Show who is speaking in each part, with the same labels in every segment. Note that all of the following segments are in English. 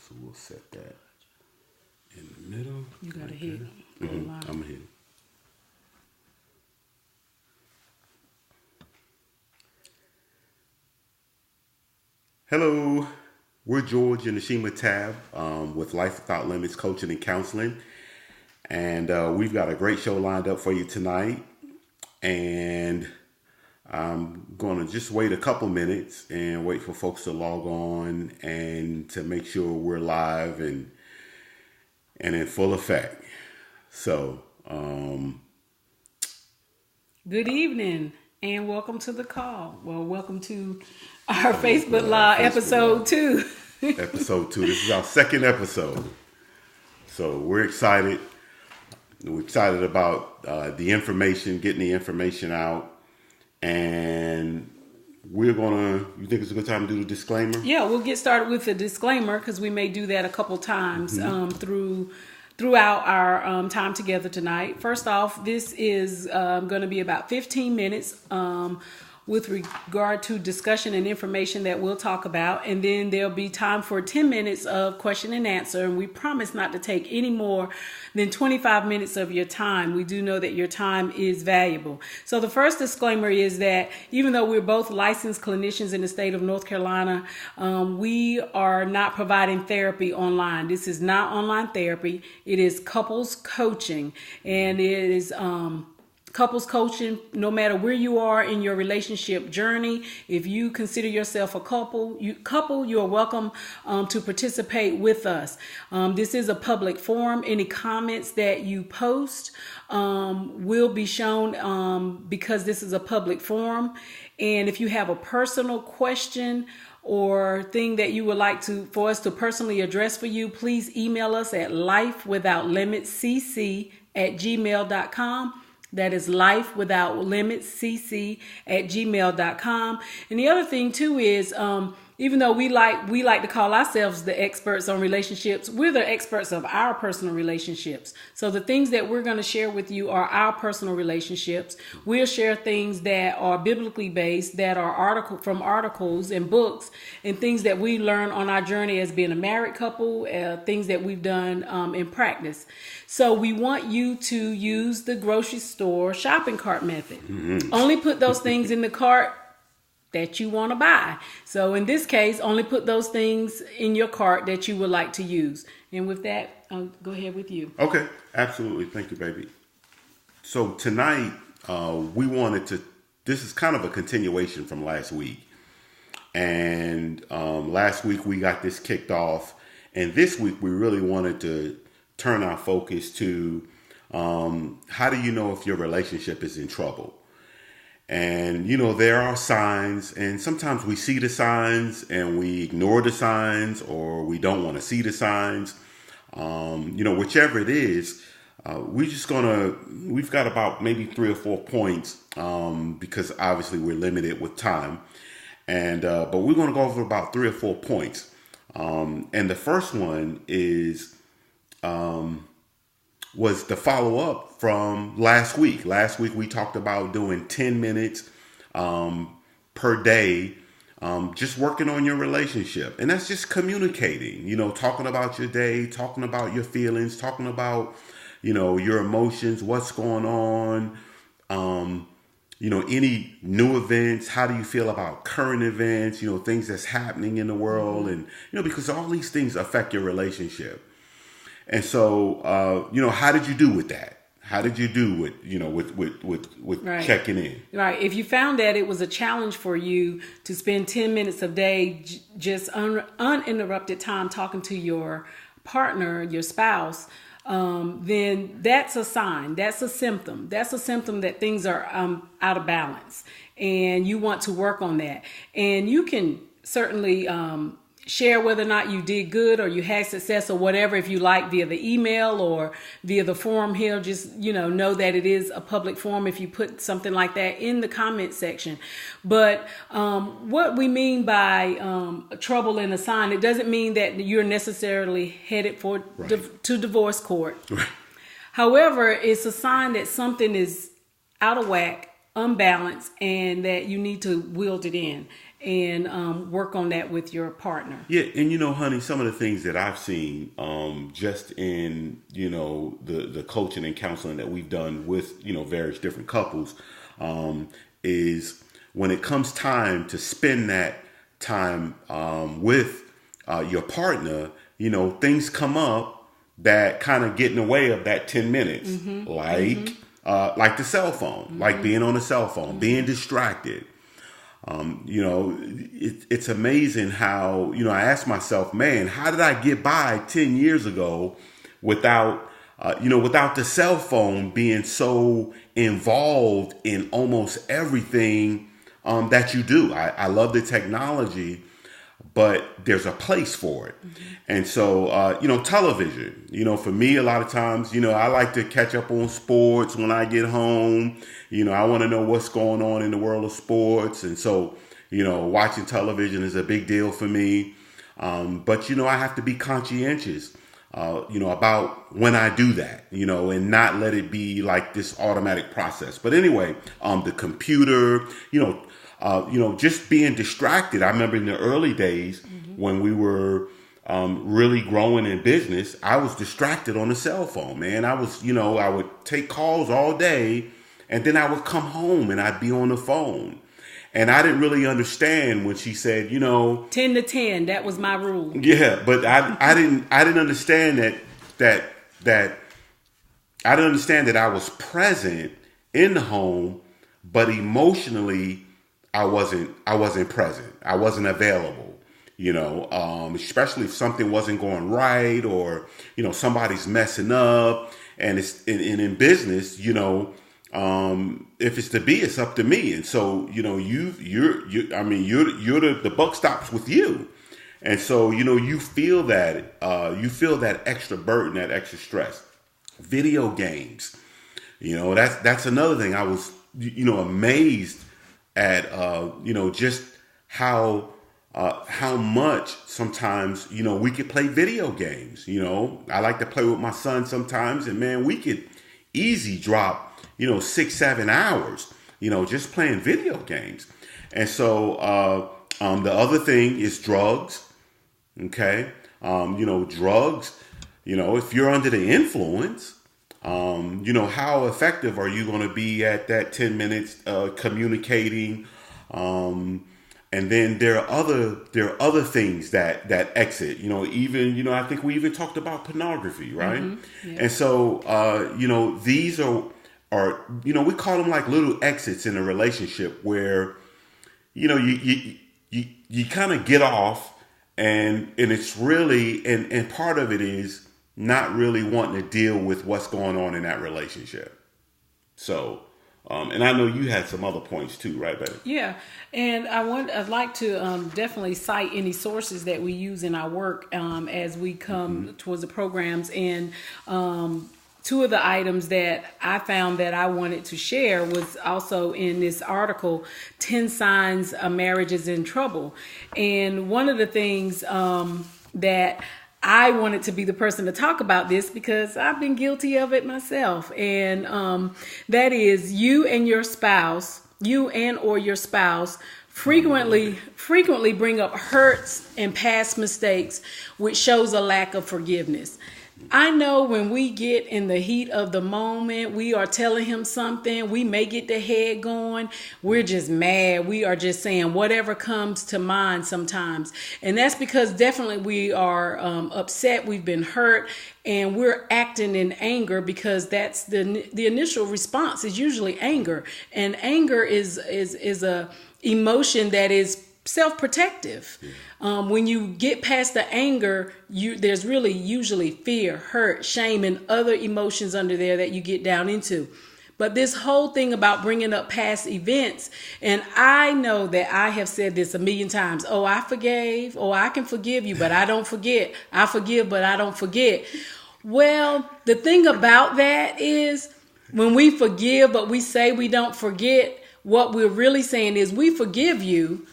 Speaker 1: So we'll set that in the middle.
Speaker 2: You got to hit.
Speaker 1: I'm going to hit it. Hello, we're George and Nashima Tab with Life Without Limits Coaching and Counseling. And we've got a great show lined up for you tonight. And I'm going to just wait a couple minutes and wait for folks to log on and to make sure we're live and in full effect. So,
Speaker 2: Good evening and welcome to the call. Well, welcome to our Facebook Live episode 2.
Speaker 1: Episode 2. This is our second episode. So we're excited. We're excited about the information, getting the information out. And we're you think it's a good time to do the disclaimer?
Speaker 2: Yeah, we'll get started with the disclaimer because we may do that a couple times throughout our time together tonight. First off, this is going to be about 15 minutes with regard to discussion and information that we'll talk about. And then there'll be time for 10 minutes of question and answer. And we promise not to take any more than 25 minutes of your time. We do know that your time is valuable. So the first disclaimer is that even though we're both licensed clinicians in the state of North Carolina, we are not providing therapy online. This is not online therapy. It is couples coaching, and it is couples coaching, no matter where you are in your relationship journey. If you consider yourself a couple, you are welcome to participate with us. This is a public forum. Any comments that you post will be shown because this is a public forum. And if you have a personal question or thing that you would like for us to personally address for you, please email us at lifewithoutlimitscc@gmail.com. That is lifewithoutlimitscc@gmail.com. And the other thing too is, even though we like to call ourselves the experts on relationships, we're the experts of our personal relationships. So the things that we're going to share with you are our personal relationships. We'll share things that are biblically based, that are from articles and books, and things that we learn on our journey as being a married couple, things that we've done in practice. So we want you to use the grocery store shopping cart method. Mm-hmm. Only put those things in the cart that you want to buy. So in this case, only put those things in your cart that you would like to use. And with that, I'll go ahead with you.
Speaker 1: Okay, absolutely. Thank you, baby. So tonight, this is kind of a continuation from last week. And last week we got this kicked off. And this week we really wanted to turn our focus to how do you know if your relationship is in trouble? And, there are signs, and sometimes we see the signs and we ignore the signs, or we don't want to see the signs. Whichever it is, we've got about maybe 3 or 4 points, because obviously we're limited with time. And, but we're going to go over about 3 or 4 points. And the first one was the follow-up from last week. Last week we talked about doing 10 minutes per day, just working on your relationship. And that's just communicating, talking about your day, talking about your feelings, talking about, your emotions, what's going on, any new events, how do you feel about current events, things that's happening in the world. And, because all these things affect your relationship. And so, how did you do with that? How did you do with right. Checking in?
Speaker 2: Right. If you found that it was a challenge for you to spend 10 minutes a day, just uninterrupted time talking to your partner, your spouse, then that's a sign. That's a symptom. That's a symptom that things are out of balance, and you want to work on that. And you can certainly share whether or not you did good or you had success or whatever, if you like, via the email or via the forum here. Just, know that it is a public forum if you put something like that in the comment section. But what we mean by trouble in a sign, it doesn't mean that you're necessarily headed for to divorce court. Right. However, it's a sign that something is out of whack, unbalanced, and that you need to wield it in. and work on that with your partner.
Speaker 1: Yeah, and honey, some of the things that I've seen, just in the coaching and counseling that we've done with various different couples, is when it comes time to spend that time with your partner, things come up that kind of get in the way of that 10 minutes, like the cell phone, like being on a cell phone, being distracted. It's amazing how, I ask myself, man, how did I get by 10 years ago without the cell phone being so involved in almost everything that you do? I love the technology, but there's a place for it. And so, television, for me, a lot of times, I like to catch up on sports when I get home. I want to know what's going on in the world of sports. And so, watching television is a big deal for me. But, I have to be conscientious, about when I do that, and not let it be like this automatic process. But anyway, the computer, just being distracted. I remember in the early days when we were really growing in business, I was distracted on the cell phone, man. I was, I would take calls all day and then I would come home and I'd be on the phone. And I didn't really understand when she said,
Speaker 2: 10 to 10, that was my rule.
Speaker 1: Yeah, but I didn't understand that I didn't understand that I was present in the home, but emotionally I wasn't present. I wasn't available, especially if something wasn't going right or, somebody's messing up. And it's in business, if it's to be, it's up to me. And so, you're the buck stops with you. And so, you feel that extra burden, that extra stress. Video games, that's another thing. I was, amazed at, just how much sometimes, we could play video games. I like to play with my son sometimes, and man, we could easy drop 6-7 hours, just playing video games. And so the other thing is drugs. Okay. Drugs, if you're under the influence, how effective are you going to be at that 10 minutes communicating? And then there are other things that exit, even, I think we even talked about pornography, right? Yeah. And so, these are, we call them like little exits in a relationship where, you kind of get off and it's really, and part of it is not really wanting to deal with what's going on in that relationship. So, and I know you had some other points too, right, Betty? Yeah,
Speaker 2: and I'd like to definitely cite any sources that we use in our work as we come towards the programs. And two of the items that I found that I wanted to share was also in this article, 10 Signs a Marriage is in Trouble. And one of the things that I wanted to be the person to talk about this because I've been guilty of it myself. And that is you and or your spouse frequently bring up hurts and past mistakes, which shows a lack of forgiveness. I know when we get in the heat of the moment, we are telling him something, we may get the head going, we're just mad, we are just saying whatever comes to mind sometimes. And that's because definitely we are upset, we've been hurt, and we're acting in anger because that's the initial response is usually anger. And anger is a emotion that is self-protective. When you get past the anger, there's really usually fear, hurt, shame, and other emotions under there that you get down into. But this whole thing about bringing up past events, and I know that I have said this a million times. Oh, I forgave. Oh, I can forgive you, but I don't forget. I forgive, but I don't forget. Well, the thing about that is when we forgive, but we say we don't forget, what we're really saying is we forgive you,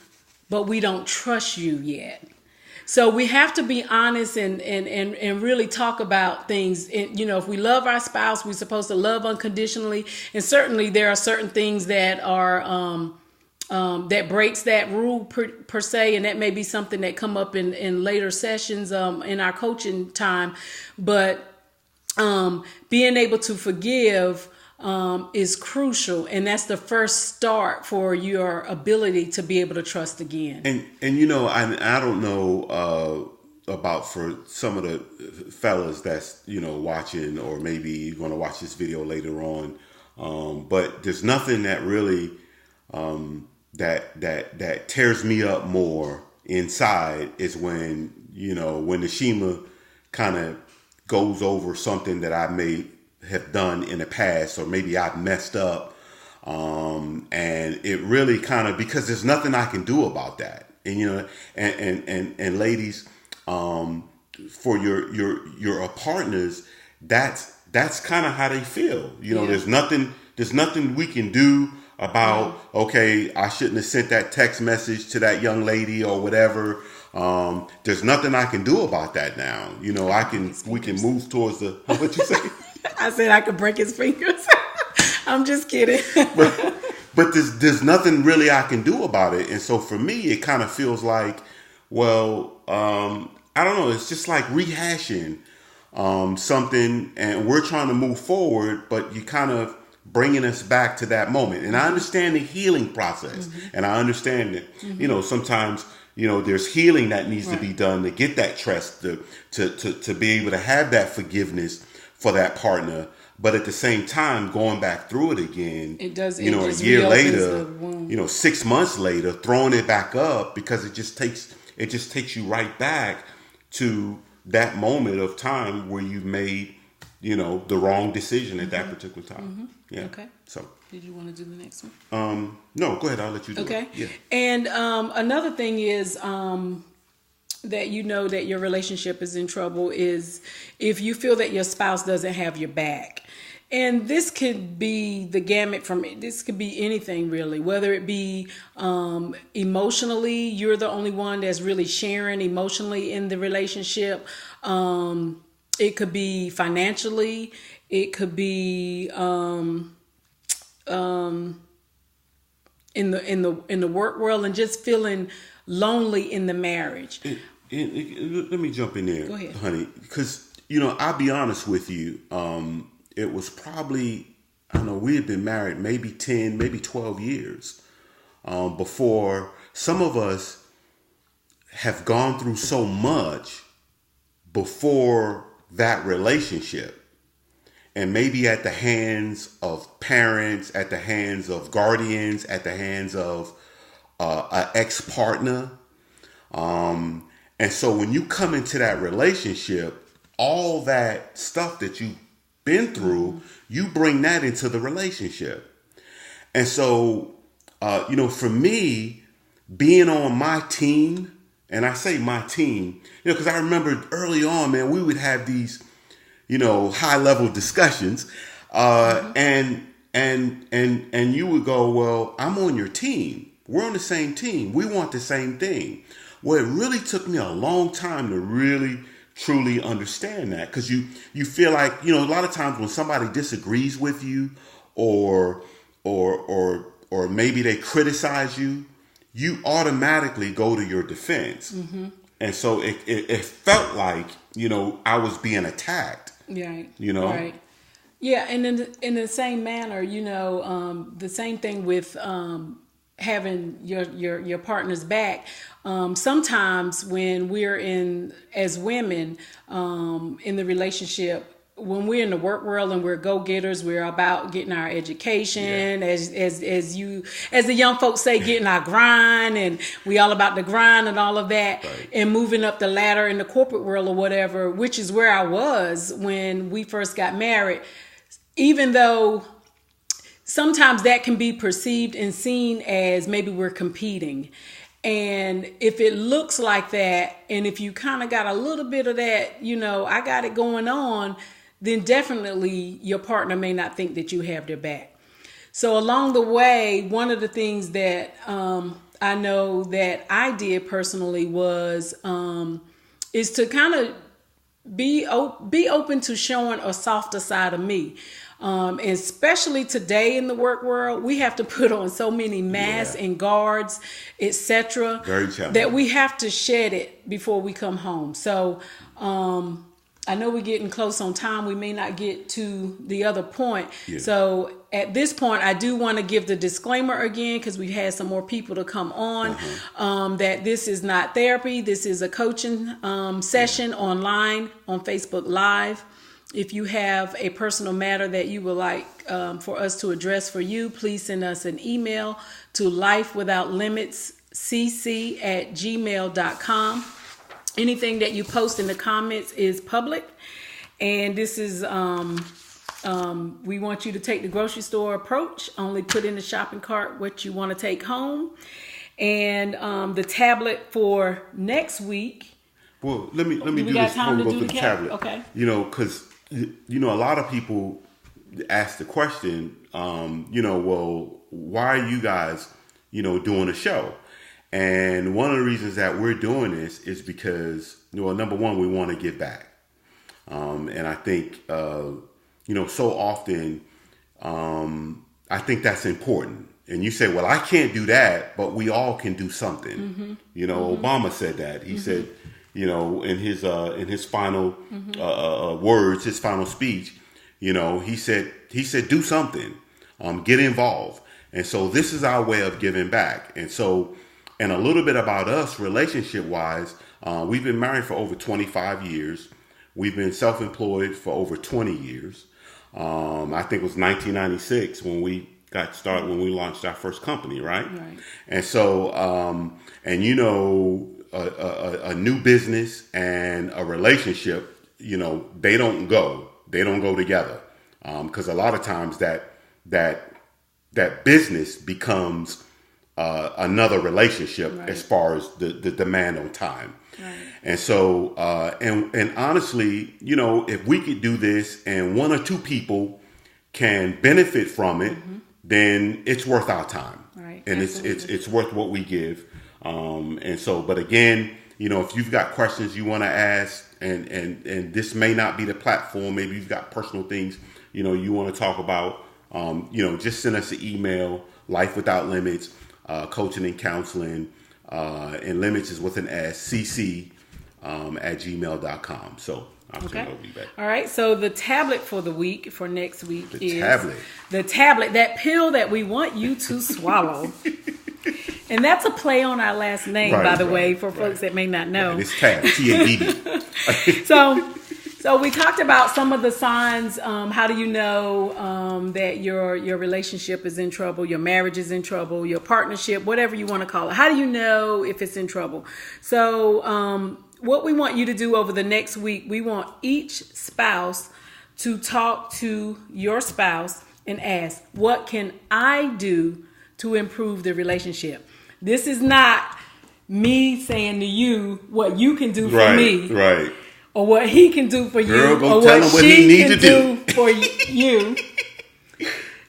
Speaker 2: but we don't trust you yet. So we have to be honest and really talk about things. And, if we love our spouse, we're supposed to love unconditionally. And certainly there are certain things that are that breaks that rule per se, and that may be something that come up in later sessions in our coaching time. But being able to forgive is crucial, and that's the first start for your ability to be able to trust again.
Speaker 1: And I don't know about for some of the fellas that's watching, or maybe going to watch this video later on, but there's nothing that really that tears me up more inside is when the Shema kind of goes over something that I may have done in the past, or maybe I've messed up, and it really kind of, because there's nothing I can do about that, and and ladies, for your partners, that's kind of how they feel. There's nothing we can do about, okay, I shouldn't have sent that text message to that young lady or whatever. There's nothing I can do about that now. We can move towards the, what you say?
Speaker 2: I said I could break his fingers. I'm just kidding.
Speaker 1: but there's nothing really I can do about it. And so for me, it kind of feels like, well, I don't know. It's just like rehashing something, and we're trying to move forward, but you kind of bringing us back to that moment. And I understand the healing process, and I understand that sometimes there's healing that needs to be done to get that trust, to be able to have that forgiveness for that partner. But at the same time, going back through it again,
Speaker 2: it does.
Speaker 1: A year later, 6 months later, throwing it back up, because it just takes you right back to that moment of time where you made the wrong decision at that particular time. Yeah. Okay. So,
Speaker 2: did you want to do the next one?
Speaker 1: No, go ahead. I'll let you do it.
Speaker 2: Okay. Yeah. And another thing is that that your relationship is in trouble is if you feel that your spouse doesn't have your back. And this could be the gamut this could be anything really, whether it be emotionally, you're the only one that's really sharing emotionally in the relationship. It could be financially, it could be in the work world, and just feeling lonely in the marriage.
Speaker 1: Let me jump in there,
Speaker 2: go ahead,
Speaker 1: honey, because I'll be honest with you. It was probably, I don't know, we had been married maybe 10, maybe 12 years before some of us have gone through so much before that relationship. And maybe at the hands of parents, at the hands of guardians, at the hands of an ex-partner. And so when you come into that relationship, all that stuff that you've been through, you bring that into the relationship. And so, for me, being on my team, and I say my team, because I remember early on, man, we would have these, high level discussions, and you would go, well, I'm on your team. We're on the same team. We want the same thing. Well, it really took me a long time to really truly understand that, because you feel like, a lot of times when somebody disagrees with you, or maybe they criticize you, you automatically go to your defense. And so it felt like, I was being attacked.
Speaker 2: Right. Right. Yeah. And in the same manner, the same thing with having your partner's back. Sometimes when we're as women in the relationship, when we're in the work world and we're go-getters, we're about getting our education, as the young folks say, getting our grind, and we all about the grind and all of that, right, and moving up the ladder in the corporate world or whatever, which is where I was when we first got married. Even though sometimes that can be perceived and seen as maybe we're competing. And if it looks like that, and if you kind of got a little bit of that, I got it going on, then definitely your partner may not think that you have their back. So along the way, one of the things that I know that I did personally was is to kind of be open to showing a softer side of me. Especially today in the work world, we have to put on so many masks and guards, etc., that we have to shed it before we come home. So I know we're getting close on time. We may not get to the other point. Yeah. So at this point, I do want to give the disclaimer again, because we've had some more people to come on, that this is not therapy. This is a coaching session online on Facebook Live. If you have a personal matter that you would like for us to address for you, please send us an email to lifewithoutlimitscc@gmail.com. Anything that you post in the comments is public. And this is, we want you to take the grocery store approach. Only put in the shopping cart what you want to take home. And the tablet for next week.
Speaker 1: Well, let me do this before we go through the tablet.
Speaker 2: Okay.
Speaker 1: Because a lot of people ask the question, well, why are you guys, doing a show? And one of the reasons that we're doing this is because, number one, we want to give back. And I think, so often, I think that's important. And you say, well, I can't do that, but we all can do something. Obama said that. He said, in his final words, his final speech, he said, do something, get involved. And so this is our way of giving back. And so, and a little bit about us relationship wise, we've been married for over 25 years. We've been self-employed for over 20 years. I think it was 1996 when we got started, when we launched our first company, right? And so, a new business and a relationship, they don't go together. Because a lot of times that business becomes another relationship as far as the demand on time. And so, and honestly, if we could do this and one or two people can benefit from it, then it's worth our time. And it's worth what we give. And so, but again, if you've got questions you want to ask, and this may not be the platform, maybe you've got personal things, you want to talk about, just send us an email, Life Without Limits, coaching and counseling, and limits is with an S, CC, at gmail.com. So I'm going to be back.
Speaker 2: All right. So the tablet for next week is the tablet, that pill that we want you to swallow. And that's a play on our last name, by the way, for folks that may not know.
Speaker 1: It's TABD, T-A-B-D.
Speaker 2: So we talked about some of the signs. How do you know that your relationship is in trouble, your marriage is in trouble, your partnership, whatever you want to call it? How do you know if it's in trouble? So what we want you to do over the next week, we want each spouse to talk to your spouse and ask, what can I do to improve the relationship? This is not me saying to you what you can do for me.
Speaker 1: Right.
Speaker 2: Or what he can do for
Speaker 1: Girl,
Speaker 2: you, or what she can do for you.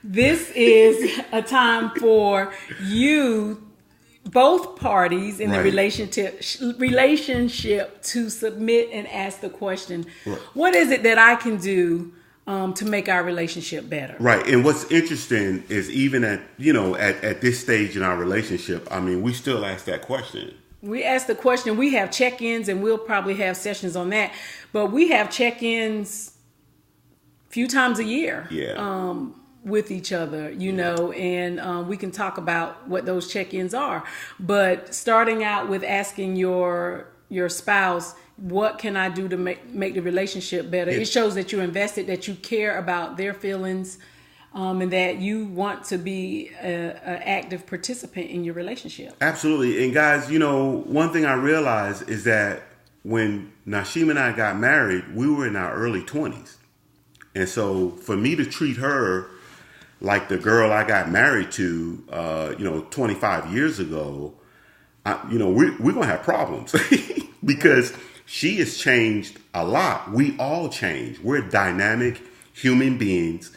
Speaker 2: This is a time for you, both parties in the relationship, to submit and ask the question, what is it that I can do to make our relationship better?
Speaker 1: Right. And what's interesting is even at this stage in our relationship, we still ask that question.
Speaker 2: We ask the question. We have check-ins, and we'll probably have sessions on that. But we have check-ins a few times a year with each other, and we can talk about what those check-ins are. But starting out with asking your spouse, what can I do to make the relationship better? It shows that you're invested, that you care about their feelings, and that you want to be an active participant in your relationship.
Speaker 1: Absolutely. And guys, one thing I realized is that when Nashima and I got married, we were in our early 20s. And so for me to treat her like the girl I got married to, 25 years ago, we're going to have problems because she has changed a lot. We all change. We're dynamic human beings.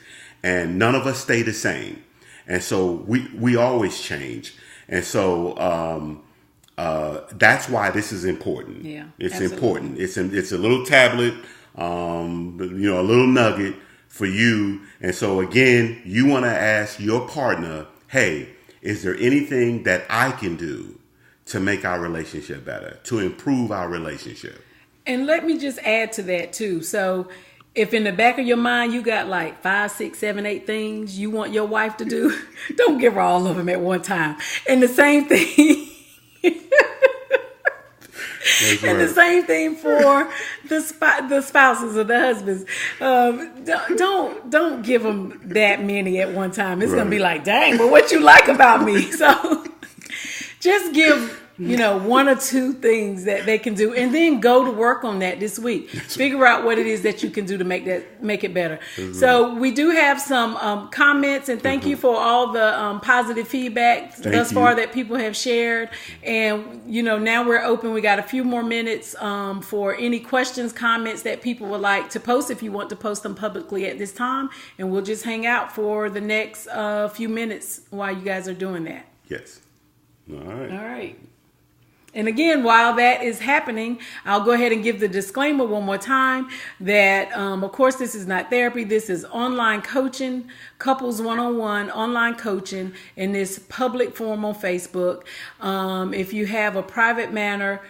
Speaker 1: And none of us stay the same. And so we always change. And so, That's why this is important.
Speaker 2: Yeah,
Speaker 1: it's
Speaker 2: absolutely.
Speaker 1: important. It's a little tablet, a little nugget for you. And so again, you want to ask your partner, hey, is there anything that I can do to make our relationship better, to improve our relationship?
Speaker 2: And let me just add to that too. So if in the back of your mind you got like 5, 6, 7, 8 things you want your wife to do, don't give her all of them at one time. And the same thing. And the same thing for the spouses or the husbands. Don't give them that many at one time. It's gonna be like, dang, but what you like about me? So just give 1 or 2 things that they can do, and then go to work on that this week. Figure out what it is that you can do to make it better. Mm-hmm. So we do have some comments, and thank you for all the positive feedback thus far that people have shared. And now we're open. We got a few more minutes for any questions, comments that people would like to post. If you want to post them publicly at this time, and we'll just hang out for the next few minutes while you guys are doing that.
Speaker 1: Yes. All right.
Speaker 2: And again, while that is happening, I'll go ahead and give the disclaimer one more time that, of course, this is not therapy. This is online coaching, couples one-on-one online coaching in this public forum on Facebook. If you have a private matter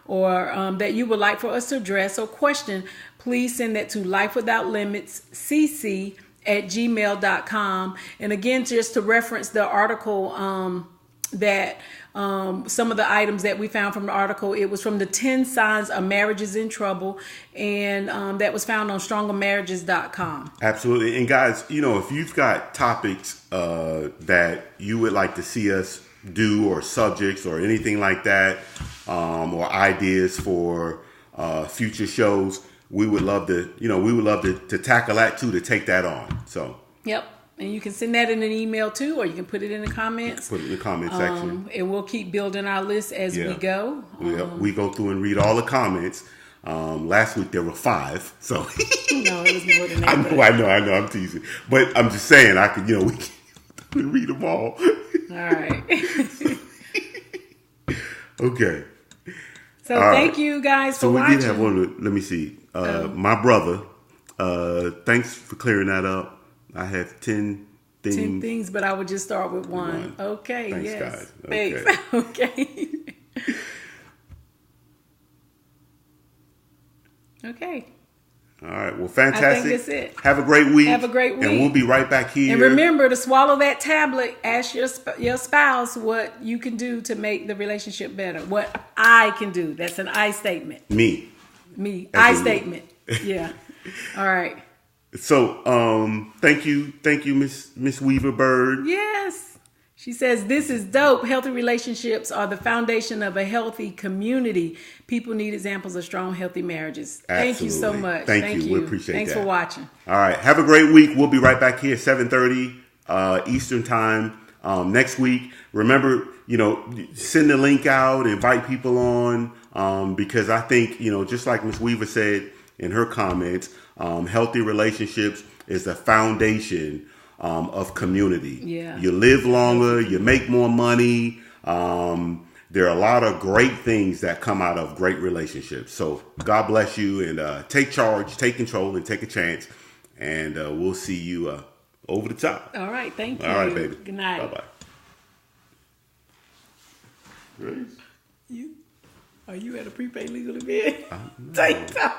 Speaker 2: or that you would like for us to address or question, please send that to lifewithoutlimitscc@gmail.com. And again, just to reference the article that some of the items that we found from the article, it was from the 10 signs a marriage is in trouble, and that was found on strongermarriages.com.
Speaker 1: Absolutely. And guys, if you've got topics that you would like to see us do, or subjects or anything like that, or ideas for future shows, we would love to tackle that too, to take that on. So
Speaker 2: yep. And you can send that in an email too, or you can put it in the comments.
Speaker 1: Put it in the comment section.
Speaker 2: And we'll keep building our list as we go.
Speaker 1: We go through and read all the comments. Last week there were 5, so
Speaker 2: no, it was more than that.
Speaker 1: I know, I'm teasing, but I'm just saying we can read them all.
Speaker 2: All right.
Speaker 1: Okay.
Speaker 2: So thank you guys for watching.
Speaker 1: We did have one. Let me see. My brother. Thanks for clearing that up. I have 10 things.
Speaker 2: 10 things, but I would just start with 1. Okay.
Speaker 1: Thanks,
Speaker 2: yes.
Speaker 1: guys.
Speaker 2: Okay. Thanks. Okay. Okay.
Speaker 1: All right. Well, fantastic.
Speaker 2: I think that's it.
Speaker 1: Have a great week.
Speaker 2: Have a great week.
Speaker 1: And we'll be right back here.
Speaker 2: And remember to swallow that tablet. Ask your spouse what you can do to make the relationship better. What I can do. That's an I statement.
Speaker 1: Me.
Speaker 2: I statement. Yeah. All right.
Speaker 1: So, thank you, Miss Weaver Bird.
Speaker 2: Yes. She says, this is dope. Healthy relationships are the foundation of a healthy community. People need examples of strong, healthy marriages.
Speaker 1: Absolutely.
Speaker 2: Thank you so much.
Speaker 1: Thank you. We appreciate
Speaker 2: Thanks
Speaker 1: that.
Speaker 2: for watching.
Speaker 1: All right. Have a great week. We'll be right back here, 7:30 Eastern time next week. Remember, send the link out, invite people on, because I think, just like Miss Weaver said in her comments, healthy relationships is the foundation of community.
Speaker 2: Yeah.
Speaker 1: You live longer, you make more money. There are a lot of great things that come out of great relationships. So God bless you, and take charge, take control, and take a chance. And we'll see you over the top.
Speaker 2: All right. Thank you.
Speaker 1: All right, baby.
Speaker 2: Good night.
Speaker 1: Bye-bye.
Speaker 2: Are you at a prepaid legal event? Take time.